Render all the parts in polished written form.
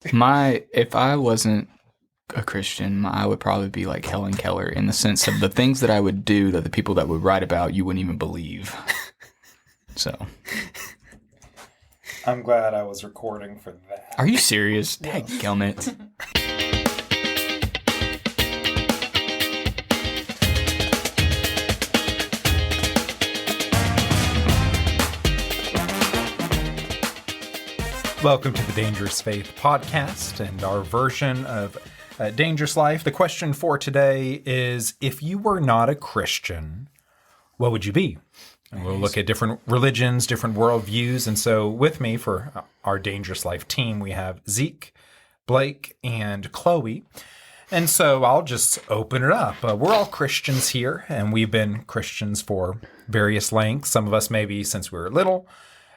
If I wasn't a Christian, I would probably be like Helen Keller in the sense of the things that I would do that the people that would write about you wouldn't even believe. So. I'm glad I was recording for that. Are you serious? Dadgummit. Welcome to the Dangerous Faith podcast and our version of Dangerous Life. The question for today is, if you were not a Christian, what would you be? And we'll look at different religions, different worldviews. And so with me for our Dangerous Life team, we have Zeke, Blake, and Chloe. And so I'll just open it up. We're all Christians here, and we've been Christians for various lengths. Some of us maybe since we were little.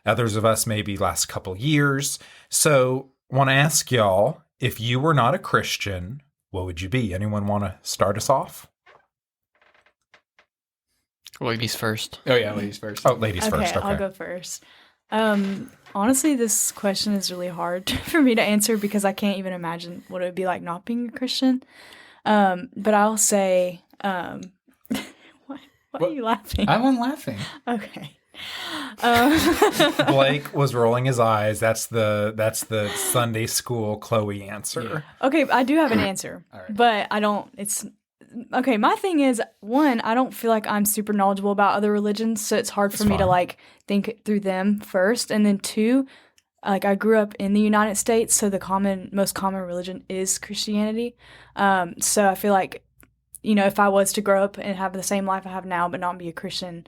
Others of us maybe last couple years. So I want to ask y'all, if you were not a Christian, what would you be? Anyone want to start us off? Ladies first. Oh, yeah, ladies first. Oh, ladies first. Okay, I'll go first. Honestly, this question is really hard for me to answer because I can't even imagine what it would be like not being a Christian. But I'll say, why are you laughing? I wasn't laughing. Okay. Blake was rolling his eyes. That's the Sunday school Chloe answer. Yeah. Okay, I do have an answer, but I don't. Okay, my thing is, one, I don't feel like I'm super knowledgeable about other religions, so it's hard for me to like think through them first, and then two, like I grew up in the United States, so the most common religion is Christianity. So I feel like, if I was to grow up and have the same life I have now, but not be a Christian,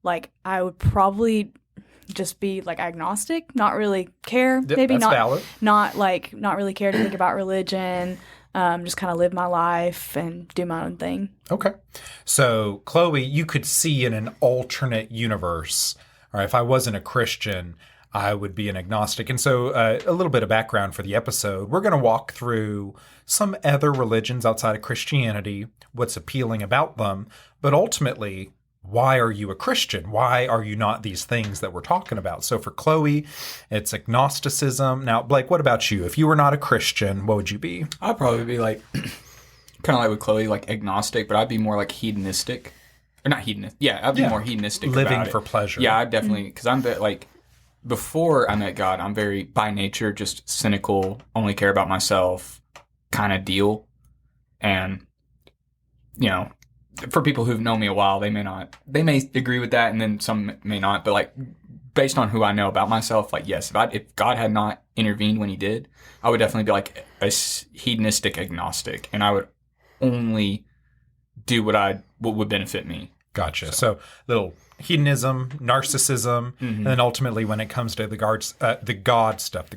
like I would probably just be like agnostic, not really care. Maybe that's valid. Not really care to think about religion. Just kind of live my life and do my own thing. Okay. So Chloe, you could see in an alternate universe, all right, if I wasn't a Christian, I would be an agnostic. And so a little bit of background for the episode. We're going to walk through some other religions outside of Christianity, what's appealing about them, but ultimately, why are you a Christian? Why are you not these things that we're talking about? So for Chloe, it's agnosticism. Now, Blake, what about you? If you were not a Christian, what would you be? I'd probably be like, kind of like with Chloe, like agnostic, but I'd be more like hedonistic. Or not hedonist. Yeah, I'd be more hedonistic living about for it. pleasure. Yeah, I definitely, because I'm like, before I met God, I'm very, by nature, just cynical, only care about myself kind of deal. And, for people who've known me a while, they may agree with that, and then some may not. But like, based on who I know about myself, like, yes, if God had not intervened when He did, I would definitely be like a hedonistic agnostic, and I would only do what would benefit me. Gotcha. So little hedonism, narcissism, and then ultimately when it comes to the God stuff,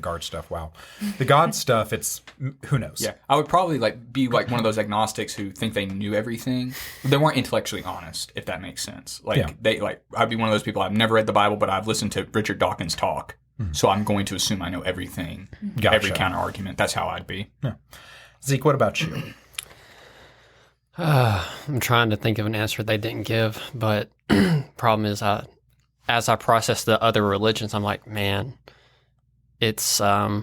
it's who knows. Yeah, I would probably be like one of those agnostics who think they knew everything. They weren't intellectually honest, if that makes sense. I'd be one of those people. I've never read the Bible, but I've listened to Richard Dawkins talk, so I'm going to assume I know everything, every counter argument. That's how I'd be. Yeah. Zeke, what about you? I'm trying to think of an answer they didn't give, but problem is, as I process the other religions, I'm like, man, it's there's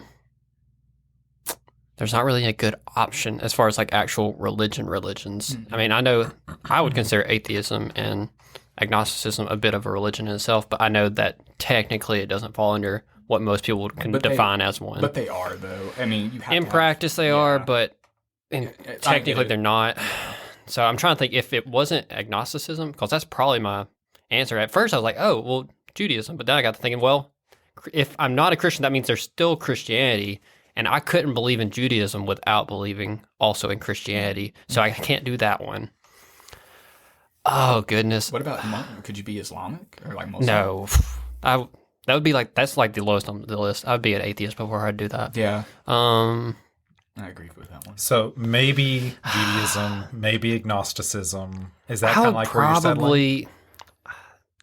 not really a good option as far as like actual religions. I mean, I know I would consider atheism and agnosticism a bit of a religion in itself, but I know that technically it doesn't fall under what most people can define as one. But they are, though. I mean, you have in practice they are, but technically they're not. So I'm trying to think if it wasn't agnosticism, because that's probably my answer. At first I was like, oh, well, Judaism. But then I got to thinking, well, if I'm not a Christian, that means there's still Christianity. And I couldn't believe in Judaism without believing also in Christianity. So I can't do that one. Oh, goodness. What about, could you be Islamic or like Muslim? No. That would be like, that's like the lowest on the list. I would be an atheist before I'd do that. Yeah. I agree with that one. So maybe Judaism, maybe agnosticism. Is that kind of like where you're settling?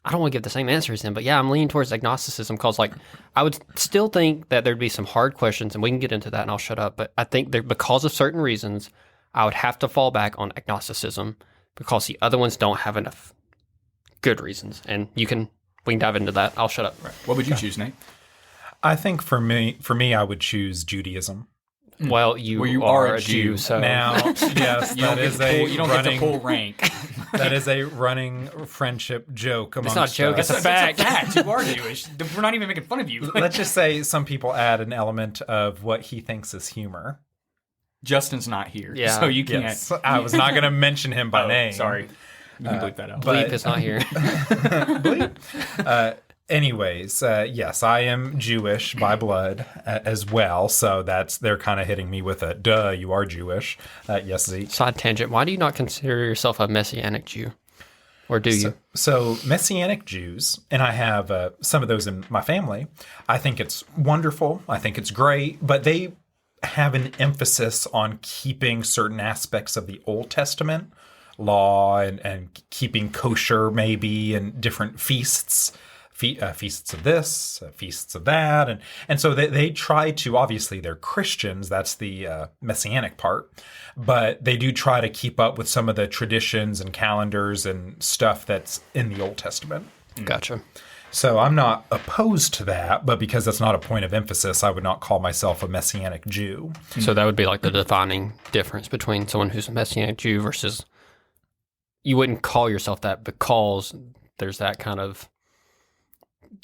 I don't want to give the same answer as him, but yeah, I'm leaning towards agnosticism because, like, I would still think that there'd be some hard questions, and we can get into that, and I'll shut up. But I think that because of certain reasons, I would have to fall back on agnosticism because the other ones don't have enough good reasons. And we can dive into that. I'll shut up. Right. What would you choose, Nate? I think for me, I would choose Judaism. Well, you are a Jew, so Now, yes, that is a you don't running, get to pull rank. that is a running friendship joke amongst not a joke, us. it's a fact. You are Jewish. We're not even making fun of you. Let's just say some people add an element of what he thinks is humor. Justin's not here, Yeah. so you can't. Yes, I was not going to mention him by name. Sorry, you can bleep that out. Bleep is not here. Anyways, yes, I am Jewish by blood as well, so they're kind of hitting me with a duh. You are Jewish, yes, Zeke. Side tangent. Why do you not consider yourself a Messianic Jew? Or do you? So Messianic Jews, and I have some of those in my family. I think it's wonderful. I think it's great, but they have an emphasis on keeping certain aspects of the Old Testament law and keeping kosher maybe and different feasts. Feasts of this, feasts of that. And so they try to, obviously they're Christians, that's the messianic part, but they do try to keep up with some of the traditions and calendars and stuff that's in the Old Testament. Gotcha. So I'm not opposed to that, but because that's not a point of emphasis, I would not call myself a Messianic Jew. So that would be like the defining difference between someone who's a Messianic Jew versus you wouldn't call yourself that because there's that kind of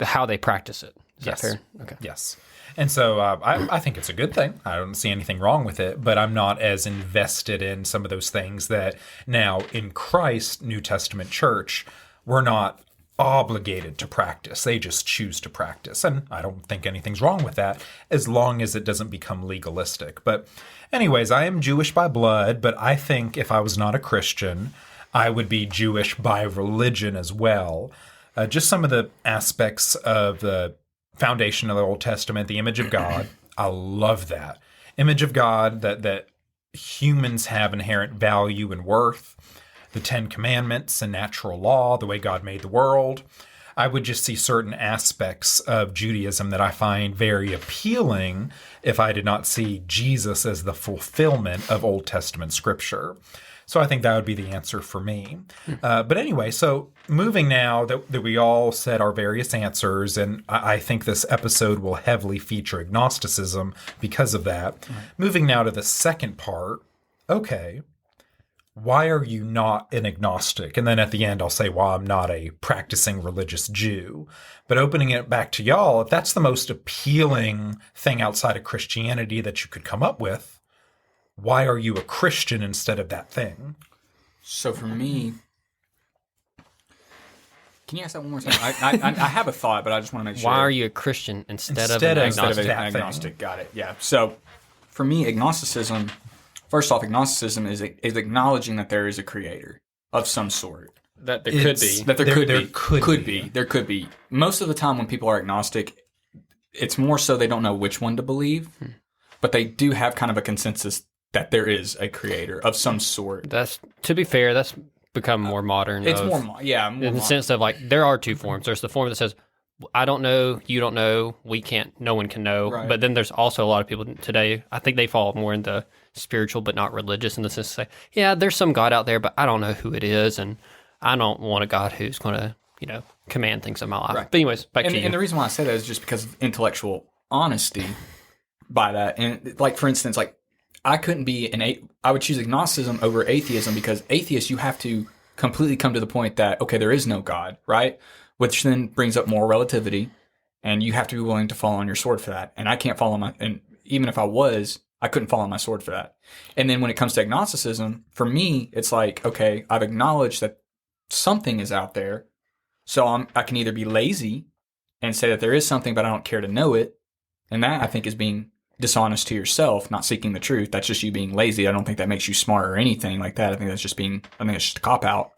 how they practice it. Is Yes. that fair? Okay. Yes. And so I think it's a good thing. I don't see anything wrong with it, but I'm not as invested in some of those things that now in Christ, New Testament church, we're not obligated to practice. They just choose to practice. And I don't think anything's wrong with that as long as it doesn't become legalistic. But anyways, I am Jewish by blood, but I think if I was not a Christian, I would be Jewish by religion as well. Just some of the aspects of the foundation of the Old Testament, the image of God. I love that. Image of God, that humans have inherent value and worth. The Ten Commandments and natural law, the way God made the world. I would just see certain aspects of Judaism that I find very appealing if I did not see Jesus as the fulfillment of Old Testament scripture. So I think that would be the answer for me. But anyway, so moving now that we all said our various answers, and I think this episode will heavily feature agnosticism because of that. Moving now to the second part, okay, why are you not an agnostic? And then at the end, I'll say, well, I'm not a practicing religious Jew. But opening it back to y'all, if that's the most appealing thing outside of Christianity that you could come up with, why are you a Christian instead of that thing? So for me, can you ask that one more time? I have a thought, but I just want to make sure. Why are you a Christian instead of Instead an of- Instead of agnostic? an agnostic? Got it. Yeah. So for me, agnosticism, first off, agnosticism is acknowledging that there is a creator of some sort. That there could be. That there could be. There could be. Most of the time when people are agnostic, it's more so they don't know which one to believe, but they do have kind of a consensus that there is a creator of some sort. That's, to be fair, that's become more modern. It's more in the sense of like there are two forms. There's the form that says, I don't know, you don't know, we can't, no one can know. Right. But then there's also a lot of people today, I think they fall more into spiritual but not religious in the sense to say, yeah, there's some God out there, but I don't know who it is, and I don't want a God who's going to, command things in my life. Right. But anyways, back to you. And the reason why I say that is just because of intellectual honesty by that. And like, for instance, like I couldn't be I would choose agnosticism over atheism because atheists, you have to completely come to the point that, okay, there is no God, right? Which then brings up moral relativity, and you have to be willing to fall on your sword for that. And I can't fall on and even if I was, I couldn't fall on my sword for that. And then when it comes to agnosticism, for me, it's like, okay, I've acknowledged that something is out there. So I can either be lazy and say that there is something, but I don't care to know it. And that I think is being dishonest to yourself, not seeking the truth. That's just you being lazy. I don't think that makes you smart or anything like that. I think it's just a cop out.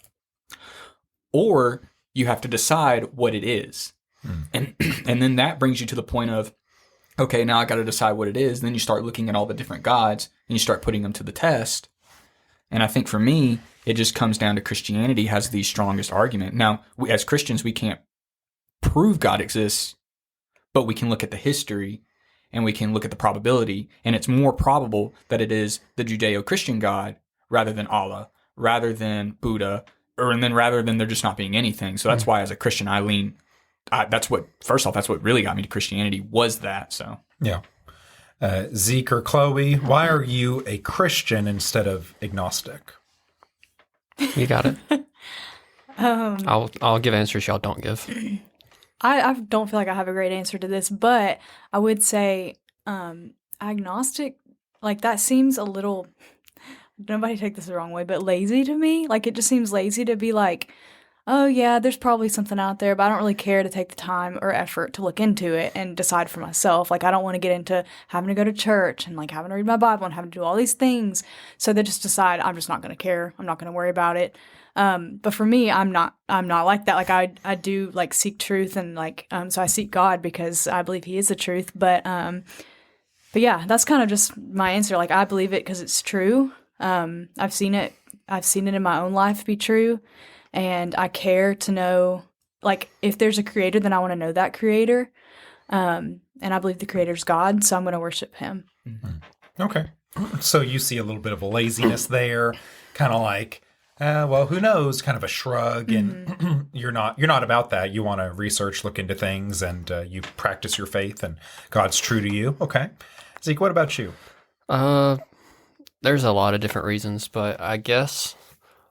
Or you have to decide what it is. And then that brings you to the point of, okay, now I got to decide what it is. Then you start looking at all the different gods and you start putting them to the test. And I think for me, it just comes down to Christianity has the strongest argument. Now, as Christians, we can't prove God exists, but we can look at the history and we can look at the probability. And it's more probable that it is the Judeo-Christian God rather than Allah, rather than Buddha, rather than there just not being anything. So that's why as a Christian, that's what really got me to Christianity was that. So Yeah. Zeke or Chloe, why are you a Christian instead of agnostic? You got it. I'll give answers y'all don't give. I don't feel like I have a great answer to this, but I would say agnostic, like that seems a little, nobody take this the wrong way, but lazy to me. Like it just seems lazy to be like, oh yeah, there's probably something out there, but I don't really care to take the time or effort to look into it and decide for myself. Like I don't want to get into having to go to church and like having to read my Bible and having to do all these things. So they just decide I'm just not going to care. I'm not going to worry about it. But for me, I'm not like that. Like I do like seek truth and like, so I seek God because I believe he is the truth. But yeah, that's kind of just my answer. Like I believe it because it's true. I've seen it in my own life be true. And I care to know, like if there's a creator, then I want to know that creator. And I believe the creator's God. So I'm going to worship him. Mm-hmm. Okay. So you see a little bit of a laziness there, kind of like, well, who knows, kind of a shrug, and you're not about that. You want to research, look into things, and you practice your faith, and God's true to you. Okay, Zeke, what about you? There's a lot of different reasons, but I guess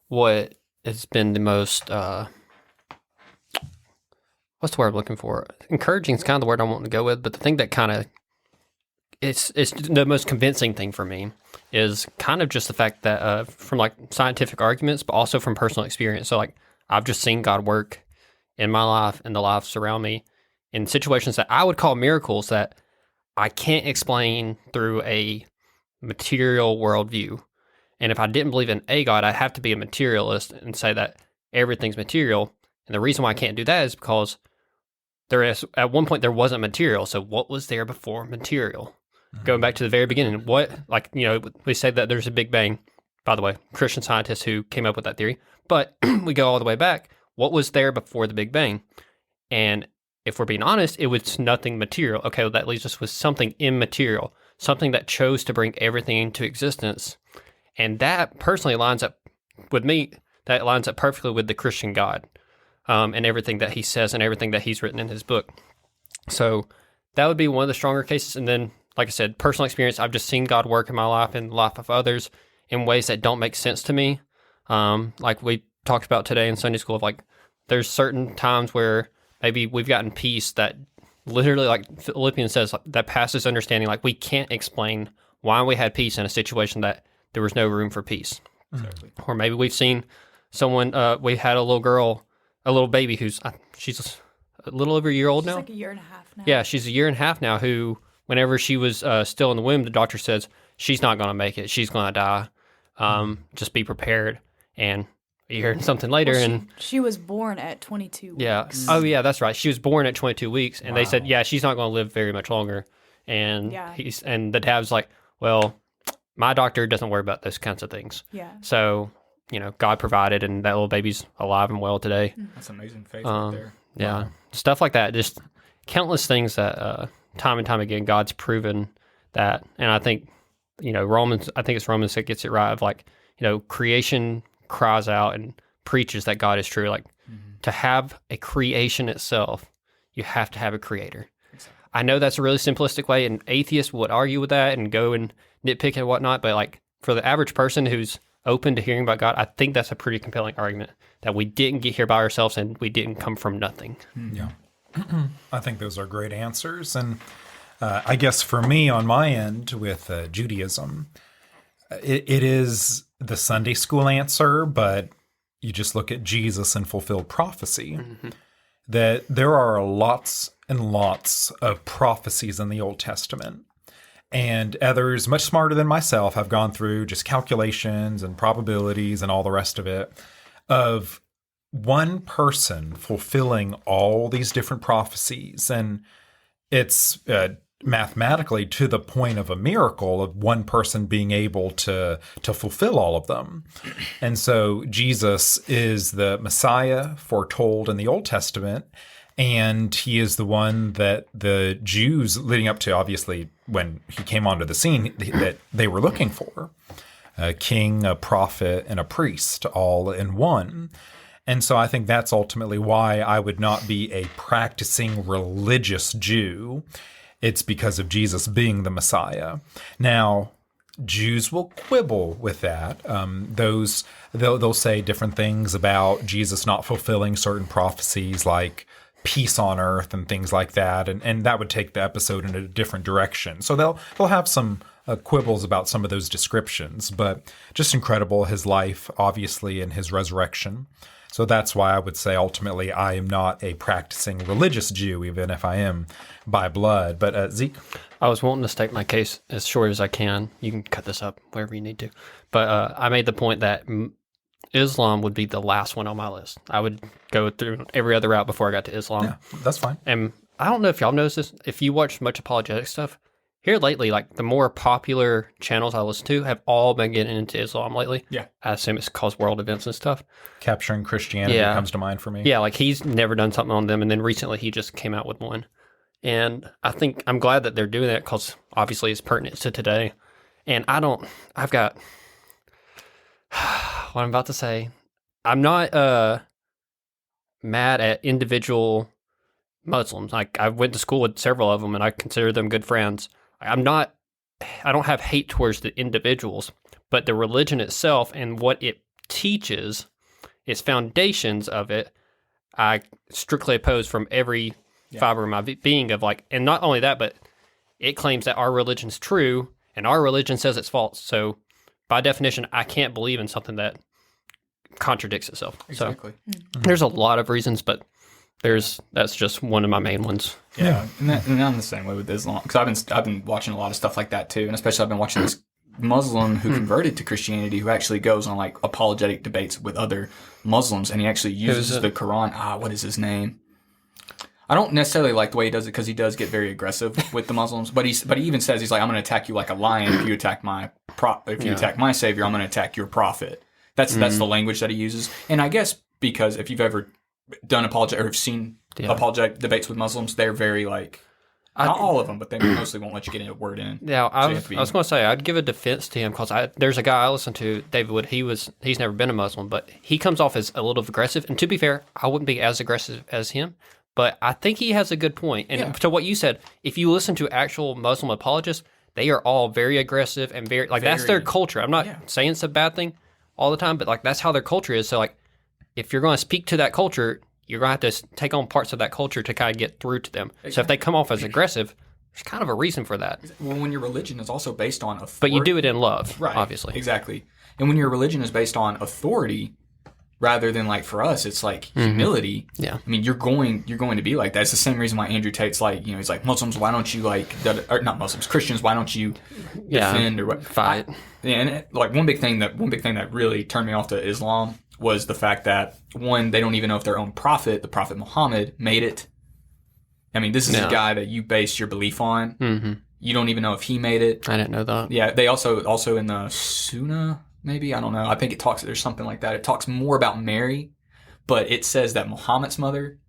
what has been the most what's the word I'm looking for? Encouraging is kind of the word I want to go with, but the thing that kind of it's the most convincing thing for me is kind of just the fact that from like scientific arguments, but also from personal experience. So like I've just seen God work in my life and the lives around me in situations that I would call miracles that I can't explain through a material worldview. And if I didn't believe in a God, I'd have to be a materialist and say that everything's material. And the reason why I can't do that is because at one point there wasn't material. So what was there before material? Going back to the very beginning, we say that there's a Big Bang, by the way, Christian scientists who came up with that theory, but we go all the way back. What was there before the Big Bang? And if we're being honest, it was nothing material. Okay, well, that leaves us with something immaterial, something that chose to bring everything into existence. And that personally lines up with me, that lines up perfectly with the Christian God and everything that he says and everything that he's written in his book. So that would be one of the stronger cases. And then, like I said, personal experience, I've just seen God work in my life and the life of others in ways that don't make sense to me. Like we talked about today in Sunday school, of like there's certain times where maybe we've gotten peace that literally, like Philippians says, that passes understanding. Like we can't explain why we had peace in a situation that there was no room for peace. Exactly. Or maybe we've seen someone, we had a little girl, a little baby she's a little over a year old now. She's like a year and a half now. Yeah, she's a year and a half now who, whenever she was still in the womb, the doctor says, she's not going to make it. She's going to die. Just be prepared. And a year and something later. She was born at 22 weeks. Yeah. Oh, yeah, that's right. She was born at 22 weeks. And they said, yeah, she's not going to live very much longer. And the dad's like, well, my doctor doesn't worry about those kinds of things. Yeah. So, God provided, and that little baby's alive and well today. That's amazing faith right there. Yeah. Wow. Stuff like that. Just countless things that time and time again, God's proven that. And I think, Romans that gets it right of like, creation cries out and preaches that God is true. Like to have a creation itself, you have to have a creator. Exactly. I know that's a really simplistic way, and atheists would argue with that and go and nitpick and whatnot. But like for the average person who's open to hearing about God, I think that's a pretty compelling argument that we didn't get here by ourselves and we didn't come from nothing. Yeah. I think those are great answers. And I guess for me on my end with Judaism, it is the Sunday school answer, but you just look at Jesus and fulfilled prophecy, that there are lots and lots of prophecies in the Old Testament. And others much smarter than myself have gone through just calculations and probabilities and all the rest of it, of one person fulfilling all these different prophecies. And it's mathematically to the point of a miracle of one person being able to fulfill all of them. And so Jesus is the Messiah foretold in the Old Testament, and he is the one that the Jews leading up to, obviously, when he came onto the scene, that they were looking for. A king, a prophet, and a priest all in one. And so I think that's ultimately why I would not be a practicing religious Jew. it's because of Jesus being the Messiah. Now, Jews will quibble with that. They'll say different things about Jesus not fulfilling certain prophecies like peace on earth and things like that, and that would take the episode in a different direction. So they'll have some quibbles about some of those descriptions, but just incredible, his life, obviously, and his resurrection. So that's why I would say ultimately I am not a practicing religious Jew, even if I am by blood. But Zeke? I was wanting to state my case as short as I can. You can cut this up wherever you need to. But I made the point that Islam would be the last one on my list. I would go through every other route before I got to Islam. Yeah, that's fine. And I don't know if y'all noticed this. If you watch much apologetic stuff, here lately, like the more popular channels I listen to have all been getting into Islam lately. Yeah. I assume it's caused world events and stuff. Capturing Christianity comes to mind for me. Yeah, like he's never done something on them. And then recently he just came out with one. And I think I'm glad that they're doing that because obviously it's pertinent to today. And I've got what I'm about to say. I'm not mad at individual Muslims. Like I went to school with several of them and I consider them good friends. I don't have hate towards the individuals, but the religion itself and what it teaches, its foundations of it, I strictly oppose from every fiber of my being of like, and not only that, but it claims that our religion's true and our religion says it's false. So by definition, I can't believe in something that contradicts itself. Exactly. So there's a lot of reasons, but that's just one of my main ones. Yeah, and I'm the same way with Islam because I've been watching a lot of stuff like that too, and especially I've been watching this Muslim who converted to Christianity who actually goes on like apologetic debates with other Muslims, and he actually uses the Quran. What is his name? I don't necessarily like the way he does it because he does get very aggressive with the Muslims, but he even says he's like, I'm going to attack you like a lion if you attack my attack my savior, I'm going to attack your prophet. That's the language that he uses, and I guess because if you've ever done apologetic or have seen apologetic debates with Muslims, they're very like, not all of them, but they mostly won't let you get a word in. Yeah, I was going to say, I'd give a defense to him because there's a guy I listen to, David Wood, he's never been a Muslim, but he comes off as a little aggressive, and to be fair, I wouldn't be as aggressive as him, but I think he has a good point. And to what you said, if you listen to actual Muslim apologists, they are all very aggressive and very, that's their culture. I'm not saying it's a bad thing all the time, but like that's how their culture is. So like, if you're going to speak to that culture, you're going to have to take on parts of that culture to kind of get through to them. Exactly. So if they come off as aggressive, there's kind of a reason for that. Well, when your religion is also based on authority. But you do it in love, right, obviously. Exactly. And when your religion is based on authority, rather than like for us, it's like humility. Yeah. I mean, you're going to be like that. It's the same reason why Andrew Tate's like, he's like, Muslims, why don't you like, or not Muslims, Christians, why don't you defend or what? Fight. And like one big thing that really turned me off to Islam was the fact that, one, they don't even know if their own prophet, the Prophet Muhammad, made it. I mean, this is a guy that you base your belief on. Mm-hmm. You don't even know if he made it. I didn't know that. Yeah, they also in the Sunnah, maybe, I don't know. I think there's something like that. It talks more about Mary, but it says that Muhammad's mother,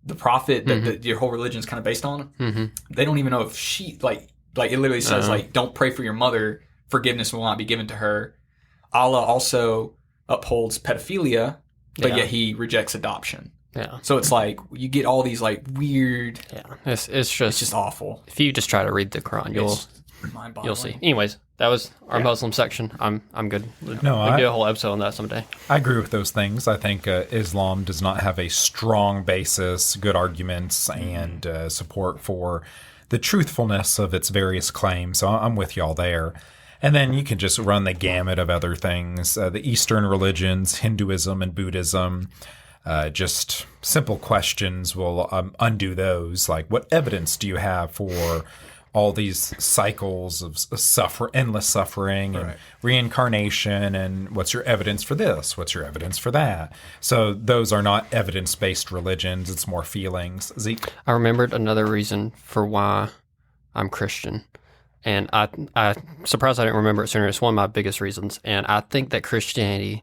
the prophet that your whole religion is kind of based on, they don't even know if she, like it literally says, don't pray for your mother, forgiveness will not be given to her. Allah also upholds pedophilia, but yet he rejects adoption. Yeah. So it's like you get all these like weird. Yeah. It's just awful. If you just try to read the Quran, you'll see. Anyways, that was our Muslim section. I'm good. We'll do a whole episode on that someday. I agree with those things. I think Islam does not have a strong basis, good arguments, and support for the truthfulness of its various claims. So I'm with y'all there. And then you can just run the gamut of other things. The Eastern religions, Hinduism and Buddhism, just simple questions will undo those. Like, what evidence do you have for all these cycles of endless suffering and reincarnation? And what's your evidence for this? What's your evidence for that? So those are not evidence-based religions. It's more feelings. Zeke? I remembered another reason for why I'm Christian. And I'm surprised I didn't remember it sooner. It's one of my biggest reasons. And I think that Christianity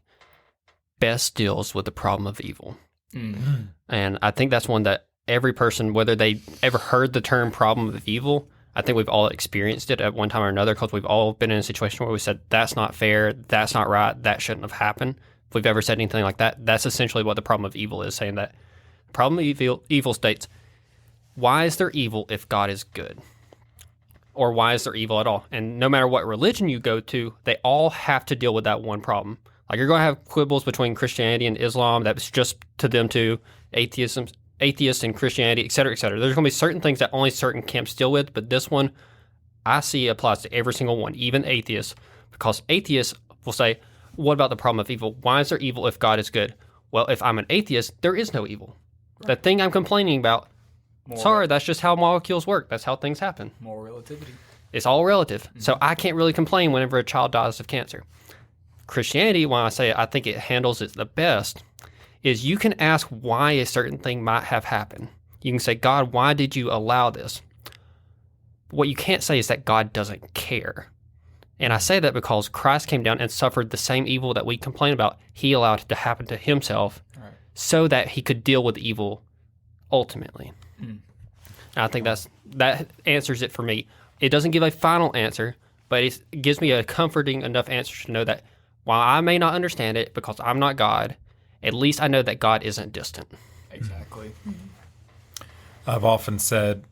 best deals with the problem of evil. Mm-hmm. And I think that's one that every person, whether they ever heard the term problem of evil, I think we've all experienced it at one time or another because we've all been in a situation where we said, that's not fair, that's not right, that shouldn't have happened. If we've ever said anything like that, that's essentially what the problem of evil is, saying that the problem of evil states, why is there evil if God is good? or why is there evil at all? And no matter what religion you go to, they all have to deal with that one problem. Like you're going to have quibbles between Christianity and Islam. That's just to them too. Atheists and Christianity, et cetera, et cetera. There's going to be certain things that only certain camps deal with, but this one I see applies to every single one, even atheists, because atheists will say, what about the problem of evil? Why is there evil if God is good? Well, if I'm an atheist, there is no evil. Right. The thing I'm complaining about, that's just how molecules work. That's how things happen. More relativity. It's all relative. Mm-hmm. So I can't really complain whenever a child dies of cancer. Christianity, when I say I think it handles it the best, is you can ask why a certain thing might have happened. You can say, God, why did you allow this? What you can't say is that God doesn't care. And I say that because Christ came down and suffered the same evil that we complain about. He allowed it to happen to himself so that he could deal with evil ultimately. Mm. I think that answers it for me. It doesn't give a final answer, but it gives me a comforting enough answer to know that while I may not understand it because I'm not God, at least I know that God isn't distant. Exactly. I've often said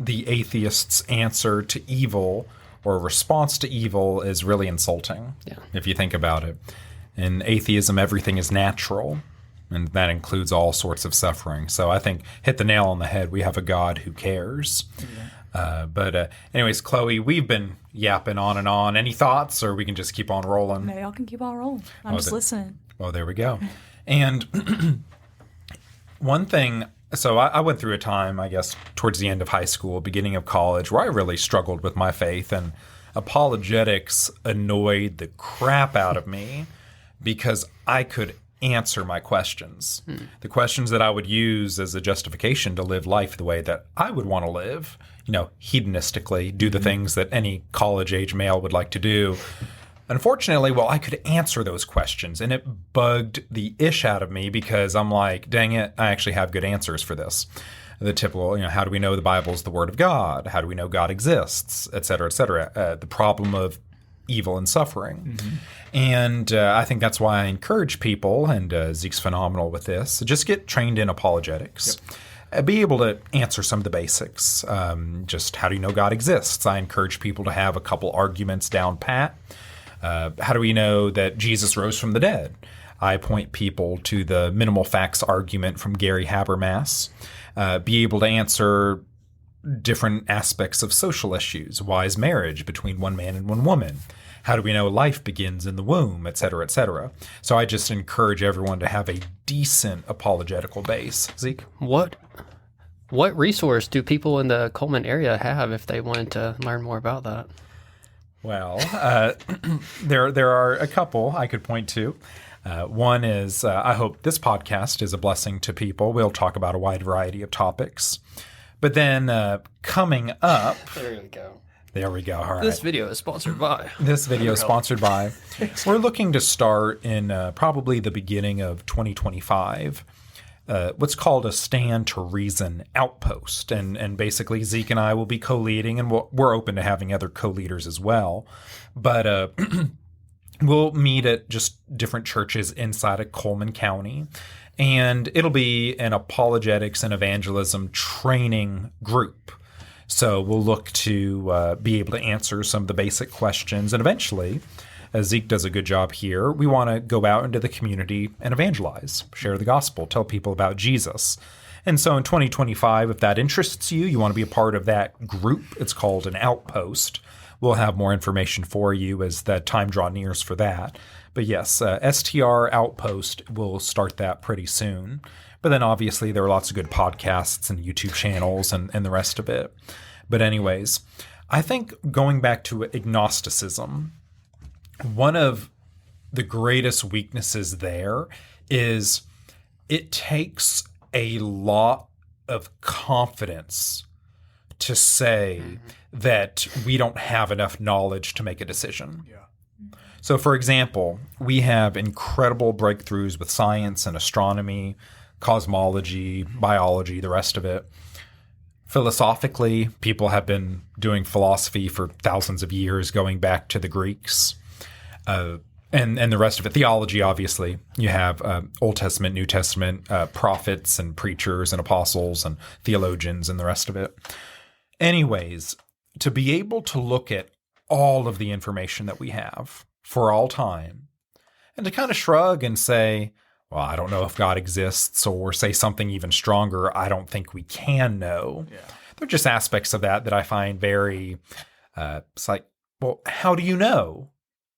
the atheist's answer to evil or response to evil is really insulting, if you think about it. In atheism, everything is natural, and that includes all sorts of suffering. So I think hit the nail on the head. We have a God who cares. But anyways, Chloe, we've been yapping on and on. Any thoughts, or we can just keep on rolling? Maybe y'all can keep on rolling. I'm just listening. Well, there we go. And one thing, so I went through a time, I guess, towards the end of high school, beginning of college, where I really struggled with my faith, and apologetics annoyed the crap out of me because I could answer my questions. The questions that I would use as a justification to live life the way that I would want to live, hedonistically, do the things that any college-age male would like to do. Unfortunately, I could answer those questions, and it bugged the ish out of me because I'm like, dang it, I actually have good answers for this. The typical, how do we know the Bible is the Word of God? How do we know God exists? Et cetera, et cetera. The problem of evil and suffering. Mm-hmm. And I think that's why I encourage people, and Zeke's phenomenal with this, just get trained in apologetics. Yep. Be able to answer some of the basics. Just how do you know God exists? I encourage people to have a couple arguments down pat. How do we know that Jesus rose from the dead? I point people to the minimal facts argument from Gary Habermas. Be able to answer different aspects of social issues. Why is marriage between one man and one woman? How do we know life begins in the womb, et cetera, et cetera? So I just encourage everyone to have a decent apologetical base. Zeke? What resource do people in the Coleman area have if they wanted to learn more about that? Well, there are a couple I could point to. One is, I hope this podcast is a blessing to people. We'll talk about a wide variety of topics. But then coming up... There we go. There we go. All right. This video is sponsored by... We're looking to start in probably the beginning of 2025. What's called a Stand to Reason outpost. And basically Zeke and I will be co-leading, and we're open to having other co-leaders as well. But we'll meet at just different churches inside of Coleman County. And it'll be an apologetics and evangelism training group. So we'll look to be able to answer some of the basic questions. And eventually, as Zeke does a good job here, we want to go out into the community and evangelize, share the gospel, tell people about Jesus. And so in 2025, if that interests you, you want to be a part of that group. It's called an outpost. We'll have more information for you as the time draw nears for that. But yes, STR Outpost will start that pretty soon. But then obviously there are lots of good podcasts and YouTube channels and the rest of it. But anyways, I think going back to agnosticism, one of the greatest weaknesses there is it takes a lot of confidence to say that we don't have enough knowledge to make a decision. Yeah. So, for example, we have incredible breakthroughs with science and astronomy, cosmology, biology, the rest of it. Philosophically, people have been doing philosophy for thousands of years, going back to the Greeks. And the rest of it. Theology, obviously. You have Old Testament, New Testament, prophets and preachers and apostles and theologians and the rest of it. Anyways, to be able to look at all of the information that we have for all time and to kind of shrug and say, well, I don't know if God exists, or say something even stronger, I don't think we can know. Yeah. They're just aspects of that I find very, it's like, well, how do you know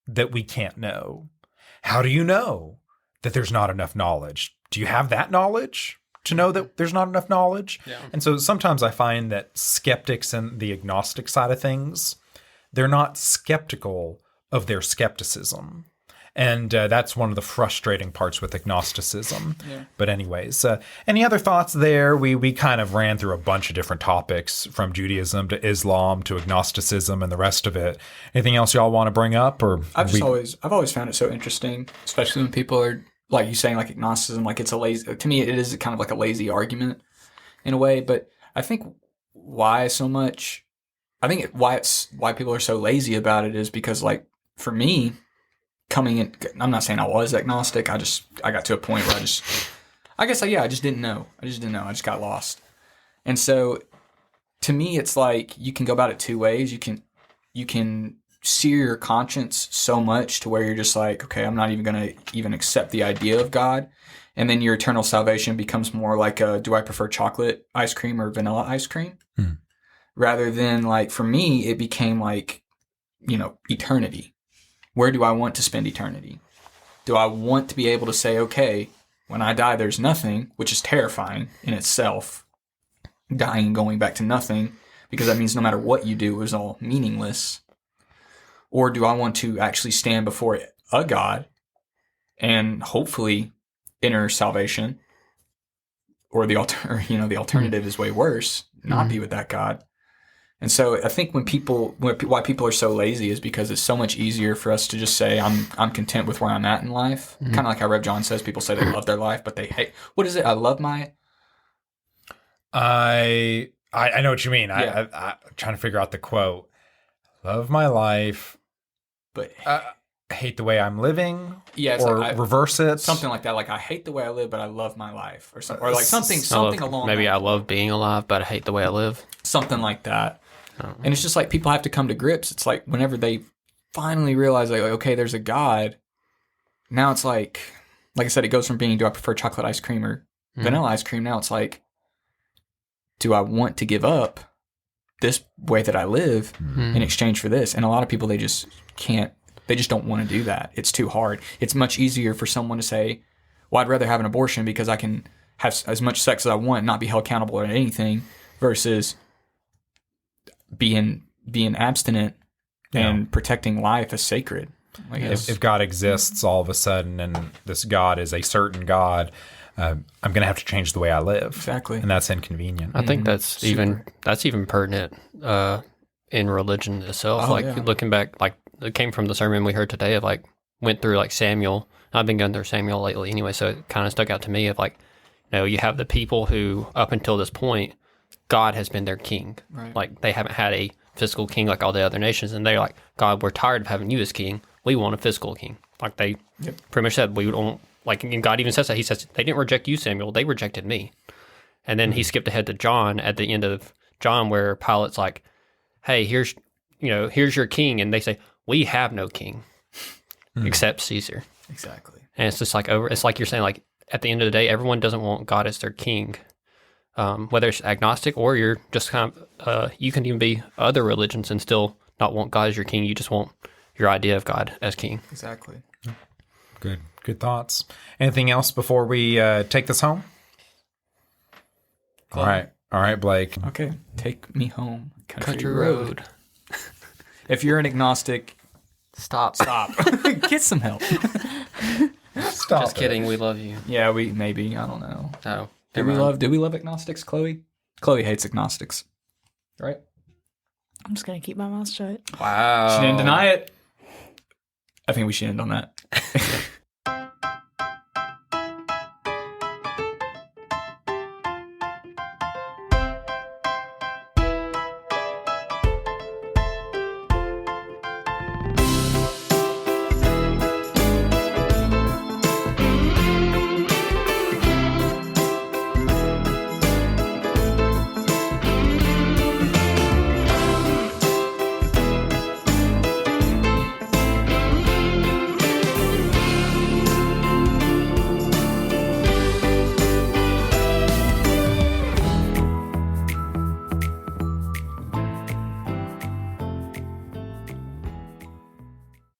that we can't know? How do you know that there's not enough knowledge? Do you have that knowledge to know that there's not enough knowledge? Yeah. And so sometimes I find that skeptics and the agnostic side of things, they're not skeptical of their skepticism. And that's one of the frustrating parts with agnosticism. Yeah. But anyways, any other thoughts there? We kind of ran through a bunch of different topics, from Judaism to Islam to agnosticism and the rest of it. Anything else y'all want to bring up? Or I've always found it so interesting, especially when people are, like you saying, like agnosticism, like it's a lazy, to me it is kind of like a lazy argument in a way. But I think why people are so lazy about it is because, like, for me, coming in, I'm not saying I was agnostic. I got to a point where I just didn't know. I just got lost. And so to me, it's like you can go about it two ways. You can sear your conscience so much to where you're just like, okay, I'm not even going to even accept the idea of God. And then your eternal salvation becomes more like do I prefer chocolate ice cream or vanilla ice cream? Rather than, like, for me, it became like, eternity. Where do I want to spend eternity? Do I want to be able to say, okay, when I die, there's nothing, which is terrifying in itself, dying and going back to nothing, because that means no matter what you do, it was all meaningless. Or do I want to actually stand before a God and hopefully enter salvation? Or the alternative is way worse, not be with that God. And so I think why people are so lazy is because it's so much easier for us to just say, I'm content with where I'm at in life. Mm-hmm. Kind of like how Rev John says, people say they love their life, but they hate. What is it? I love my. I know what you mean. Yeah. I'm trying to figure out the quote. Love my life, but hate the way I'm living. Yeah, or like reverse it. Something like that. Like, I hate the way I live, but I love my life, or something, or like something along. Maybe I love being alive, but I hate the way I live. Something like that. And it's just like people have to come to grips. It's like whenever they finally realize, like, okay, there's a God, now it's like I said, it goes from being, do I prefer chocolate ice cream or vanilla ice cream? Now it's like, do I want to give up this way that I live in exchange for this? And a lot of people, they just don't want to do that. It's too hard. It's much easier for someone to say, well, I'd rather have an abortion because I can have as much sex as I want and not be held accountable or anything, versus being abstinent and protecting life as sacred. If God exists all of a sudden and this God is a certain God, I'm going to have to change the way I live. Exactly. And that's inconvenient. I think that's even pertinent in religion itself. Looking back, like, it came from the sermon we heard today of, like, went through, like, Samuel. I've been going through Samuel lately anyway, so it kind of stuck out to me of, like, you have the people who up until this point, God has been their king. Right. Like, they haven't had a physical king like all the other nations. And they're like, God, we're tired of having you as king. We want a physical king. Like, they pretty much said, we don't, like, and God even says that. He says, they didn't reject you, Samuel. They rejected me. And then he skipped ahead to John at the end of John, where Pilate's like, hey, here's your king. And they say, we have no king except Caesar. Exactly. And it's just like it's like you're saying, like, at the end of the day, everyone doesn't want God as their king. Whether it's agnostic or you're just kind of, you can even be other religions and still not want God as your king. You just want your idea of God as king. Exactly. Good thoughts. Anything else before we take this home? All right, Blake. Okay, take me home. Country road. If you're an agnostic, stop. Get some help. Stop. Just kidding. We love you. Yeah, maybe. I don't know. No. Do we love agnostics, Chloe? Chloe hates agnostics, right? I'm just going to keep my mouth shut. Wow. She didn't deny it. I think we should end on that.